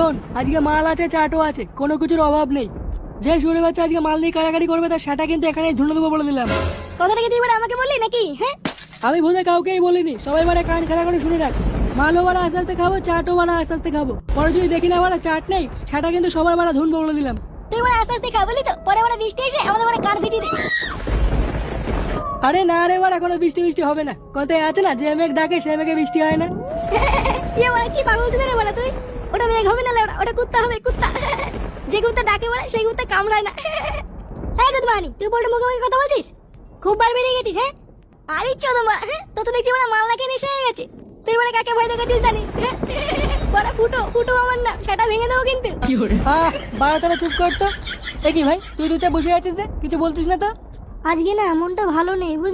শোন, আজকে মাল আছে, চাটও আছে, কোনো কিছুর অভাব নেই। যে শুনে বাচ্চা আজকে মাল নিয়ে কাড়াকাড়ি করবে তার সেটা কিন্তু এখানে ঝুলে দেবো বলে দিলাম। কথাটা কি তুই এবার আমাকে বললি নাকি? হ্যাঁ, আমি ভুলে কাউকেই বলিনি, সবাই মানে কান খাড়া করে শুনে রাখ। মালও বাড়া আস্তে আস্তে খাবো, চাটও বাড়া আস্তে আস্তে খাবো। পরে যদি দেখি না বাড়া চাট নেই, সেটা কিন্তু সবার বাড়া ধুনবো বলে দিলাম। তুই এবার আস্তে আস্তে খা বলি তো, পরে এবার বৃষ্টি এসে আমাদের মানে কার দিটি দে। আরে না রে বাড়া, কোনো বৃষ্টি বৃষ্টি হবে না। কথায় আছে না, যে মেঘ ডাকে সে মেঘে বৃষ্টি হয় না। ইয়ে মানে কি পাগল ছিল রে বলা তুই? ওটা মেঘ হবে না, ওটা কুত্তা হবে, কুত্তা। যে কুত্তা ডাকে বলে সেই কুত্তা কামড়ায় না। হ্যাঁ গুদমানি, তুই বলতে মুখে মুখে কথা বলছিস? খুব বার বেরিয়ে গেছিস। হ্যাঁ, আরে চোদা মা, হ্যাঁ তো তো দেখছি মানে মাল নাকি নেশা হয়ে গেছে। তুই মানে কাকে ভয় দেখাচ্ছিস জানিস? বড়া ফুটো ফুটো আমার না, সেটা ভেঙে দেবো কিন্তু। বাড়া তারা চুপ করতো। এ কি ভাই, তুই চুপচাপ বসে আছিস যে, কিছু বলছিস না তো? আজকে না মনটা ভালো নেই।